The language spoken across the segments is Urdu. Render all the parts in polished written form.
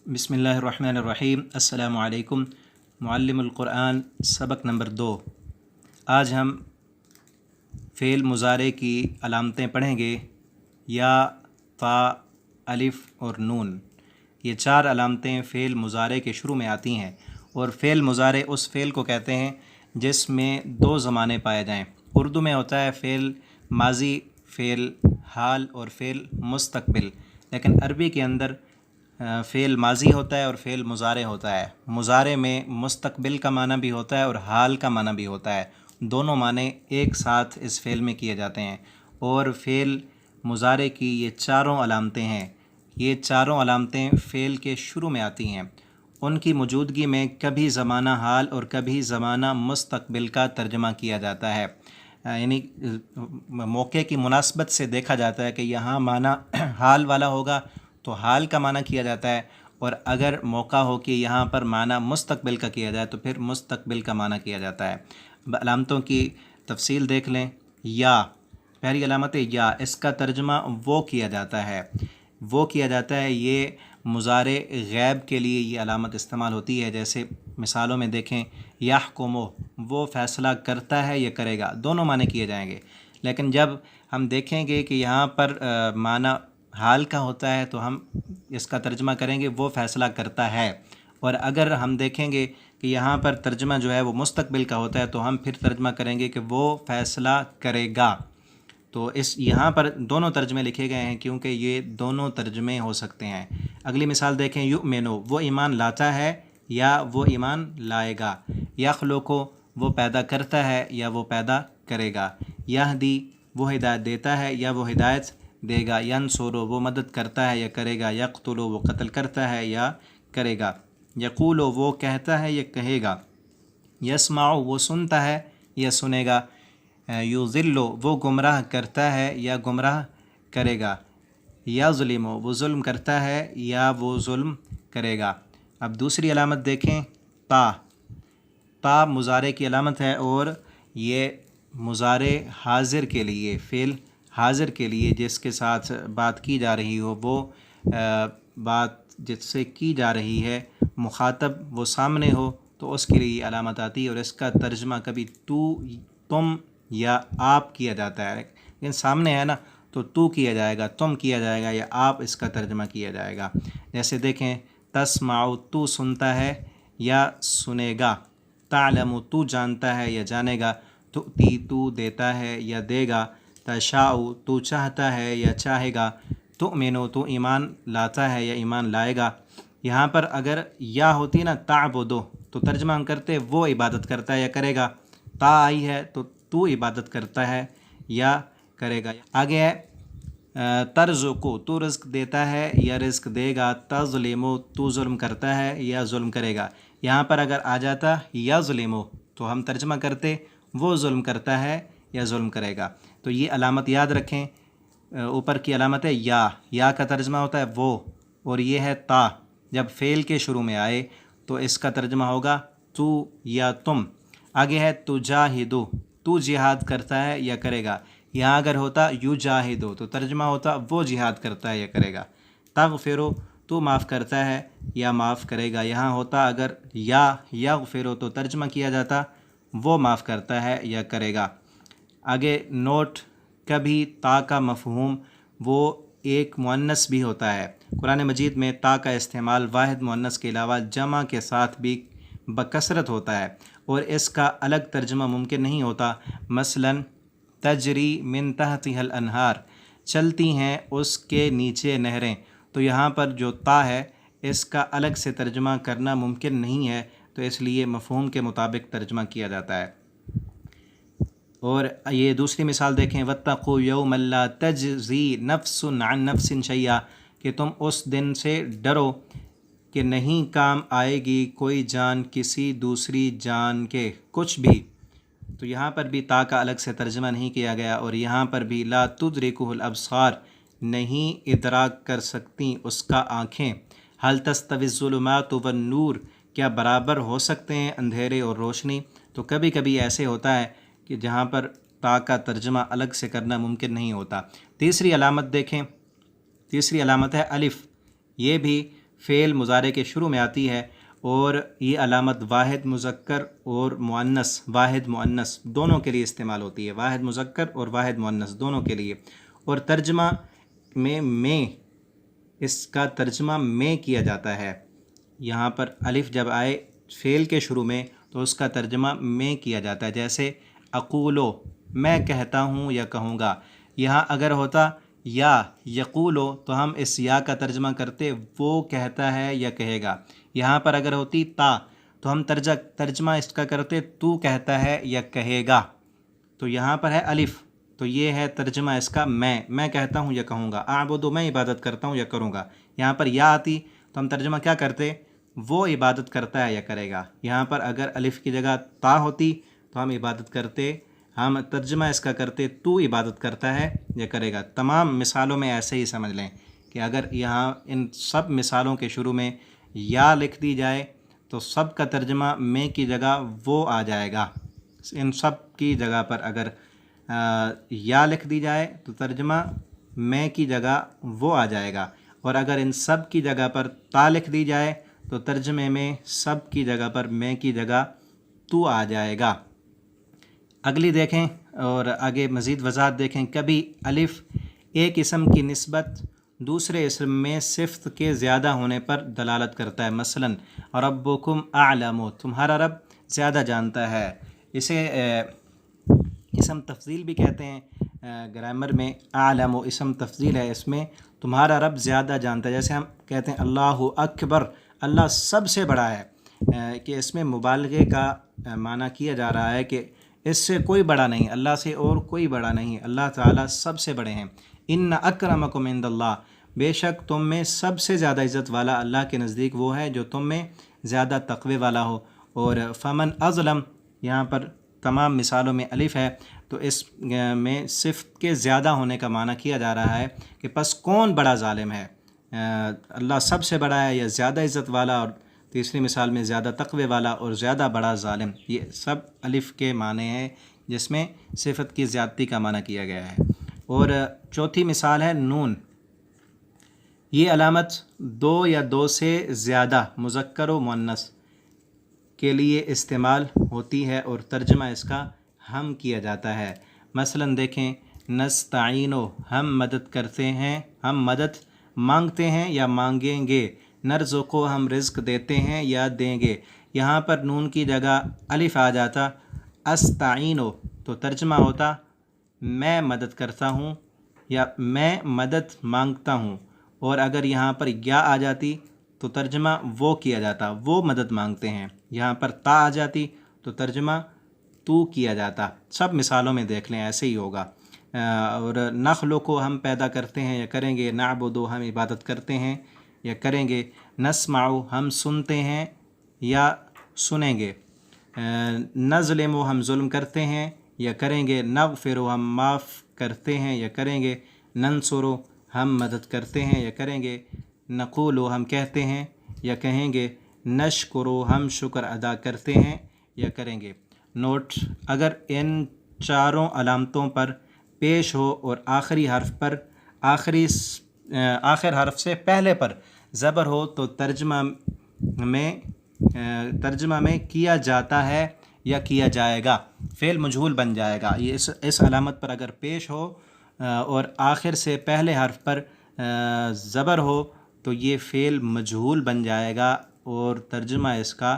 بسم اللہ الرحمن الرحیم۔ السلام علیکم۔ معلم القرآن سبق نمبر 2۔ آج ہم فعل مضارع کی علامتیں پڑھیں گے۔ یا، تا، الف اور نون، یہ 4 علامتیں فعل مضارع کے شروع میں آتی ہیں، اور فعل مضارع اس فعل کو کہتے ہیں جس میں 2 زمانے پائے جائیں۔ اردو میں ہوتا ہے فعل ماضی، فعل حال اور فعل مستقبل، لیکن عربی کے اندر فعل ماضی ہوتا ہے اور فعل مضارع ہوتا ہے۔ مضارع میں مستقبل کا معنی بھی ہوتا ہے اور حال کا معنی بھی ہوتا ہے، دونوں معنی ایک ساتھ اس فعل میں کیے جاتے ہیں۔ اور فعل مضارع کی یہ 4 علامتیں ہیں، یہ 4 علامتیں فعل کے شروع میں آتی ہیں۔ ان کی موجودگی میں کبھی زمانہ حال اور کبھی زمانہ مستقبل کا ترجمہ کیا جاتا ہے، یعنی موقع کی مناسبت سے دیکھا جاتا ہے کہ یہاں معنی حال والا ہوگا تو حال کا معنی کیا جاتا ہے، اور اگر موقع ہو کہ یہاں پر معنی مستقبل کا کیا جائے تو پھر مستقبل کا معنی کیا جاتا ہے۔ علامتوں کی تفصیل دیکھ لیں۔ یا، پہلی علامت ہے یا، اس کا ترجمہ وہ کیا جاتا ہے، وہ کیا جاتا ہے۔ یہ مضارع غیب کے لیے یہ علامت استعمال ہوتی ہے، جیسے مثالوں میں دیکھیں، یحکمو، وہ فیصلہ کرتا ہے یا کرے گا، دونوں معنی کیے جائیں گے۔ لیکن جب ہم دیکھیں گے کہ یہاں پر معنی حال کا ہوتا ہے تو ہم اس کا ترجمہ کریں گے وہ فیصلہ کرتا ہے، اور اگر ہم دیکھیں گے کہ یہاں پر ترجمہ جو ہے وہ مستقبل کا ہوتا ہے تو ہم پھر ترجمہ کریں گے کہ وہ فیصلہ کرے گا۔ تو یہاں پر دونوں ترجمے لکھے گئے ہیں کیونکہ یہ دونوں ترجمے ہو سکتے ہیں۔ اگلی مثال دیکھیں، یؤمنو، وہ ایمان لاتا ہے یا وہ ایمان لائے گا۔ یخلقو، وہ پیدا کرتا ہے یا وہ پیدا کرے گا۔ یہدی، وہ ہدایت دیتا ہے یا وہ ہدایت دے گا۔ ینصرو، وہ مدد کرتا ہے یا کرے گا۔ یقتلو، وہ قتل کرتا ہے یا کرے گا۔ یقولو، وہ کہتا ہے یا کہے گا۔ یسمعو، وہ سنتا ہے یا سنے گا۔ یضلو، وہ گمراہ کرتا ہے یا گمراہ کرے گا۔ یظلمو، وہ ظلم کرتا ہے یا وہ ظلم کرے گا۔ اب دوسری علامت دیکھیں، تا۔ تا مضارع کی علامت ہے، اور یہ مضارع حاضر کے لیے، فعل حاضر کے لیے جس کے ساتھ بات کی جا رہی ہو، وہ بات جس سے کی جا رہی ہے، مخاطب وہ سامنے ہو تو اس کے لیے علامت آتی ہے، اور اس کا ترجمہ کبھی تو، تم یا آپ کیا جاتا ہے، لیکن سامنے ہے نا تو تو کیا جائے گا، تم کیا جائے گا، یا آپ اس کا ترجمہ کیا جائے گا۔ جیسے دیکھیں، تسمعو، تو سنتا ہے یا سنے گا۔ تعلم، تو جانتا ہے یا جانے گا۔ تؤتی، تو دیتا ہے یا دے گا۔ تشاء، تو چاہتا ہے یا چاہے گا۔ تؤمنو، تو ایمان لاتا ہے یا ایمان لائے گا۔ یہاں پر اگر یا ہوتی نا تعبدو تو ترجمہ ہم کرتے وہ عبادت کرتا ہے یا کرے گا۔ تا آئی ہے تو عبادت کرتا ہے یا کرے گا۔ آگے ہے ترزقو، تو رزق دیتا ہے یا رزق دے گا۔ تظلمو، تو ظلم کرتا ہے یا ظلم کرے گا۔ یہاں پر اگر آ جاتا یظلمو تو ہم ترجمہ کرتے وہ ظلم کرتا ہے یا ظلم کرے گا۔ تو یہ علامت یاد رکھیں، اوپر کی علامت ہے یا کا ترجمہ ہوتا ہے وہ، اور یہ ہے تا، جب فعل کے شروع میں آئے تو اس کا ترجمہ ہوگا تو یا تم۔ آگے ہے تجاہدو، تو جہاد کرتا ہے یا کرے گا۔ یہاں اگر ہوتا یجاہدو تو ترجمہ ہوتا وہ جہاد کرتا ہے یا کرے گا۔ تغفرو، تو معاف کرتا ہے یا معاف کرے گا۔ یہاں ہوتا اگر یا یغفرو تو ترجمہ کیا جاتا وہ معاف کرتا ہے یا کرے گا۔ آگے نوٹ، کبھی تا کا مفہوم وہ ایک مؤنث بھی ہوتا ہے۔ قرآن مجید میں تا کا استعمال واحد مؤنث کے علاوہ جمع کے ساتھ بھی بکثرت ہوتا ہے، اور اس کا الگ ترجمہ ممکن نہیں ہوتا۔ مثلا تجری من تحتها الانہار، چلتی ہیں اس کے نیچے نہریں، تو یہاں پر جو تا ہے اس کا الگ سے ترجمہ کرنا ممکن نہیں ہے، تو اس لیے مفہوم کے مطابق ترجمہ کیا جاتا ہے۔ اور یہ دوسری مثال دیکھیں، واتقوا یوما لا تجزی نفس عن نفس شیئا، کہ تم اس دن سے ڈرو کہ نہیں کام آئے گی کوئی جان کسی دوسری جان کے کچھ بھی۔ تو یہاں پر بھی تا کا الگ سے ترجمہ نہیں کیا گیا، اور یہاں پر بھی لا تدرکہ الابصار، نہیں ادراک کر سکتی اس کا آنکھیں۔ هل تستوی الظلمات والنور، کیا برابر ہو سکتے ہیں اندھیرے اور روشنی؟ تو کبھی کبھی ایسے ہوتا ہے کہ جہاں پر تا کا ترجمہ الگ سے کرنا ممکن نہیں ہوتا۔ تیسری علامت دیکھیں، تیسری علامت ہے الف، یہ بھی فعل مضارع کے شروع میں آتی ہے، اور یہ علامت واحد مذکر اور مؤنث، واحد مؤنث دونوں کے لیے استعمال ہوتی ہے، واحد مذکر اور واحد مؤنث دونوں کے لیے۔ اور ترجمہ میں اس کا ترجمہ میں کیا جاتا ہے۔ یہاں پر الف جب آئے فعل کے شروع میں تو اس کا ترجمہ میں کیا جاتا ہے، جیسے اقولو میں کہتا ہوں یا کہوں گا۔ یہاں اگر ہوتا یا یقولو تو ہم اس یا کا ترجمہ کرتے وہ کہتا ہے یا کہے گا۔ یہاں پر اگر ہوتی تا تو ہم ترجمہ اس کا کرتے تو کہتا ہے یا کہے گا۔ تو یہاں پر ہے الف، تو یہ ہے ترجمہ اس کا میں کہتا ہوں یا کہوں گا، اعبدو میں عبادت کرتا ہوں یا کروں گا۔ یہاں پر یا آتی تو ہم ترجمہ کیا کرتے، وہ عبادت کرتا ہے یا کرے گا۔ یہاں پر اگر الف کی جگہ تا ہوتی تو ہم عبادت کرتے، ہم ترجمہ اس کا کرتے تو عبادت کرتا ہے یا کرے گا۔ تمام مثالوں میں ایسے ہی سمجھ لیں کہ اگر یہاں ان سب مثالوں کے شروع میں یا لکھ دی جائے تو سب کا ترجمہ میں کی جگہ وہ آ جائے گا۔ ان سب کی جگہ پر اگر یا لکھ دی جائے تو ترجمہ میں کی جگہ وہ آ جائے گا، اور اگر ان سب کی جگہ پر تا لکھ دی جائے تو ترجمے میں سب کی جگہ پر میں کی جگہ تو آ جائے گا۔ اگلی دیکھیں اور آگے مزید وضاحت دیکھیں۔ کبھی الف ایک اسم کی نسبت دوسرے اسم میں صفت کے زیادہ ہونے پر دلالت کرتا ہے، مثلا ربکم اعلم، تمہارا رب زیادہ جانتا ہے۔ اسے اسم تفضیل بھی کہتے ہیں، گرامر میں اعلم اسم تفضیل ہے، اس میں تمہارا رب زیادہ جانتا ہے۔ جیسے ہم کہتے ہیں اللہ اکبر، اللہ سب سے بڑا ہے، کہ اس میں مبالغے کا معنی کیا جا رہا ہے کہ اس سے کوئی بڑا نہیں، اللہ سے اور کوئی بڑا نہیں، اللہ تعالیٰ سب سے بڑے ہیں۔ ان اکرمکم عند اللہ، بے شک تم میں سب سے زیادہ عزت والا اللہ کے نزدیک وہ ہے جو تم میں زیادہ تقوی والا ہو۔ اور فمن اظلم، یہاں پر تمام مثالوں میں الف ہے، تو اس میں صفت کے زیادہ ہونے کا معنی کیا جا رہا ہے کہ پس کون بڑا ظالم ہے، اللہ سب سے بڑا ہے یا زیادہ عزت والا، اور تیسری مثال میں زیادہ تقوی والا اور زیادہ بڑا ظالم۔ یہ سب الف کے معنی ہیں جس میں صفت کی زیادتی کا معنی کیا گیا ہے۔ اور چوتھی مثال ہے نون۔ یہ علامت دو یا دو سے زیادہ مذکر و مؤنث کے لیے استعمال ہوتی ہے، اور ترجمہ اس کا ہم کیا جاتا ہے۔ مثلا دیکھیں نستعین، ہم مدد کرتے ہیں، ہم مدد مانگتے ہیں یا مانگیں گے۔ نرزق، ہم رزق دیتے ہیں یا دیں گے۔ یہاں پر نون کی جگہ الف آ جاتا استعین، تو ترجمہ ہوتا میں مدد کرتا ہوں یا میں مدد مانگتا ہوں، اور اگر یہاں پر یا آ جاتی تو ترجمہ وہ کیا جاتا وہ مدد مانگتے ہیں۔ یہاں پر تا آ جاتی تو ترجمہ تو کیا جاتا۔ سب مثالوں میں دیکھ لیں ایسے ہی ہوگا۔ اور نخلو کو ہم پیدا کرتے ہیں یا کریں گے، نعبدو ہم عبادت کرتے ہیں یا کریں گے، نسمعو ہم سنتے ہیں یا سنیں گے، نظلمو ہم ظلم کرتے ہیں یا کریں گے، نغفرو ہم معاف کرتے ہیں یا کریں گے، ننصرو ہم مدد کرتے ہیں یا کریں گے، نقولو ہم کہتے ہیں یا کہیں گے، نشکرو ہم شکر ادا کرتے ہیں یا کریں گے۔ نوٹ: اگر ان چاروں علامتوں پر پیش ہو اور آخری حرف پر آخر حرف سے پہلے پر زبر ہو تو ترجمہ میں کیا جاتا ہے یا کیا جائے گا، فعل مجہول بن جائے گا۔ یہ اس علامت پر اگر پیش ہو اور آخر سے پہلے حرف پر زبر ہو تو یہ فعل مجہول بن جائے گا، اور ترجمہ اس کا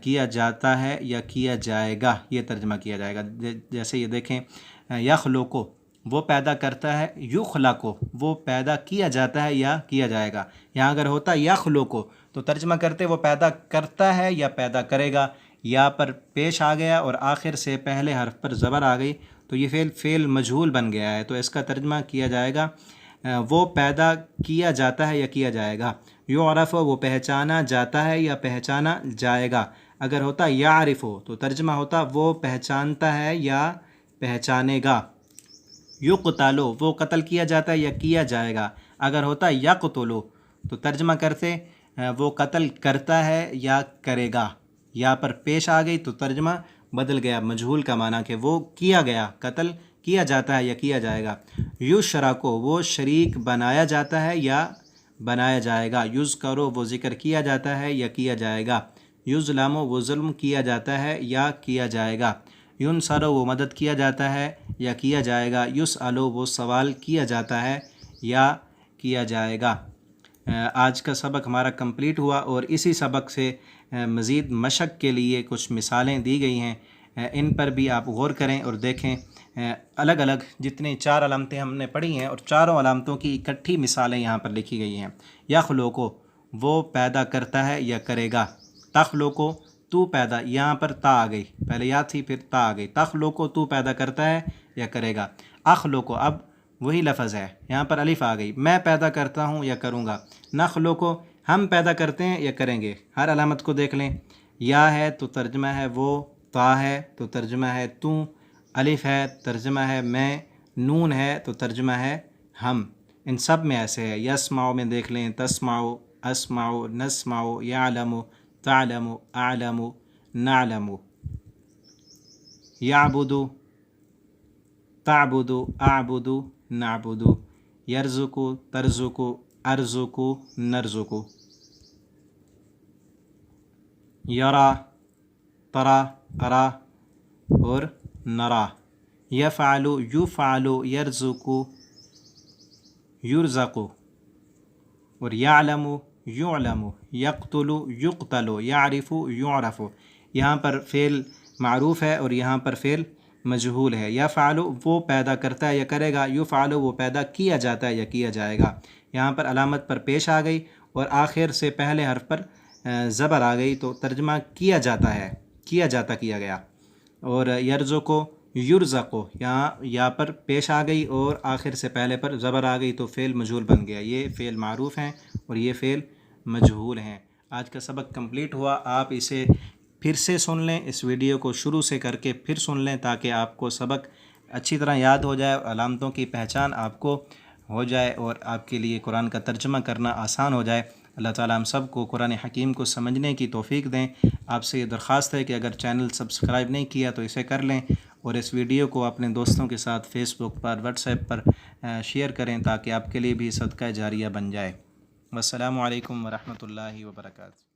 کیا جاتا ہے یا کیا جائے گا، یہ ترجمہ کیا جائے گا۔ جیسے یہ دیکھیں یخلقو، وہ پیدا کرتا ہے، یخلقو وہ پیدا کیا جاتا ہے یا کیا جائے گا۔ یہاں اگر ہوتا یخلقو تو ترجمہ کرتے وہ پیدا کرتا ہے یا پیدا کرے گا، یا پر پیش آ گیا اور آخر سے پہلے حرف پر زبر آ گئی تو یہ فعل مجہول بن گیا ہے، تو اس کا ترجمہ کیا جائے گا وہ پیدا کیا جاتا ہے یا کیا جائے گا۔ یعرف، وہ پہچانا جاتا ہے یا پہچانا جائے گا۔ اگر ہوتا یعرف تو ترجمہ ہوتا وہ پہچانتا ہے یا پہچانے گا۔ یقتل، وہ قتل کیا جاتا ہے یا کیا جائے گا۔ اگر ہوتا یقتل تو ترجمہ کرتے وہ قتل کرتا ہے یا کرے گا۔ یا پر پیش آ گئی تو ترجمہ بدل گیا، مجہول کا معنی کہ وہ کیا گیا، قتل کیا جاتا ہے یا کیا جائے گا۔ یشرک، وہ شریک بنایا جاتا ہے یا بنایا جائے گا، یوز کرو وہ ذکر کیا جاتا ہے یا کیا جائے گا، یظلم وہ ظلم کیا جاتا ہے یا کیا جائے گا، ینصر وہ مدد کیا جاتا ہے یا کیا جائے گا، یسأل وہ سوال کیا جاتا ہے یا کیا جائے گا۔ آج کا سبق ہمارا کمپلیٹ ہوا، اور اسی سبق سے مزید مشق کے لیے کچھ مثالیں دی گئی ہیں، ان پر بھی آپ غور کریں اور دیکھیں۔ الگ الگ جتنی 4 علامتیں ہم نے پڑھی ہیں، اور چاروں علامتوں کی اکٹھی مثالیں یہاں پر لکھی گئی ہیں۔ یخلق وہ پیدا کرتا ہے یا کرے گا، تخلق تو پیدا، یہاں پر تا آ گئی، پہلے یا تھی پھر تا آ گئی، تخلق تو پیدا کرتا ہے یا کرے گا، اخلق اب وہی لفظ ہے، یہاں پر الف آ گئی، میں پیدا کرتا ہوں یا کروں گا، نخلق ہم پیدا کرتے ہیں یا کریں گے۔ ہر علامت کو دیکھ لیں، یا ہے تو ترجمہ ہے وہ، تا ہے تو ترجمہ ہے تو، الف ہے ترجمہ ہے میں، نون ہے تو ترجمہ ہے ہم، ان سب میں ایسے ہے۔ یسمع میں دیکھ لیں، تسمع، اسمع، نسمع، یعلم، تعلم، اعلم، نعلم، یعبد، تعبد، اعبد، نعبد، یرزق، ترزق، ارزق، نرزق، یرا، ترا، ارا اور نرا، یفعل، یفعل، یرزق، یرزق، اور یعلم، یعلم، یقتل، یقتل، یعرف، یعرف۔ یہاں پر فعل معروف ہے اور یہاں پر فعل مجہول ہے۔ یفعل وہ پیدا کرتا ہے یا کرے گا، یفعل وہ پیدا کیا جاتا ہے یا کیا جائے گا۔ یہاں پر علامت پر پیش آ گئی اور آخر سے پہلے حرف پر زبر آ گئی تو ترجمہ کیا جاتا ہے، کیا جاتا کیا گیا۔ اور یرزق، یرزق یہاں یا پر پیش آ گئی اور آخر سے پہلے پر زبر آ گئی تو فعل مجہول بن گیا۔ یہ فعل معروف ہیں اور یہ فعل مجہول ہیں۔ آج کا سبق کمپلیٹ ہوا، آپ اسے پھر سے سن لیں، اس ویڈیو کو شروع سے کر کے پھر سن لیں تاکہ آپ کو سبق اچھی طرح یاد ہو جائے، علامتوں کی پہچان آپ کو ہو جائے اور آپ کے لیے قرآن کا ترجمہ کرنا آسان ہو جائے۔ اللہ تعالیٰ ہم سب کو قرآن حکیم کو سمجھنے کی توفیق دیں۔ آپ سے یہ درخواست ہے کہ اگر چینل سبسکرائب نہیں کیا تو اسے کر لیں، اور اس ویڈیو کو اپنے دوستوں کے ساتھ فیس بک پر، واٹس ایپ پر شیئر کریں تاکہ آپ کے لیے بھی صدقہ جاریہ بن جائے۔ والسلام علیکم ورحمۃ اللہ وبرکاتہ۔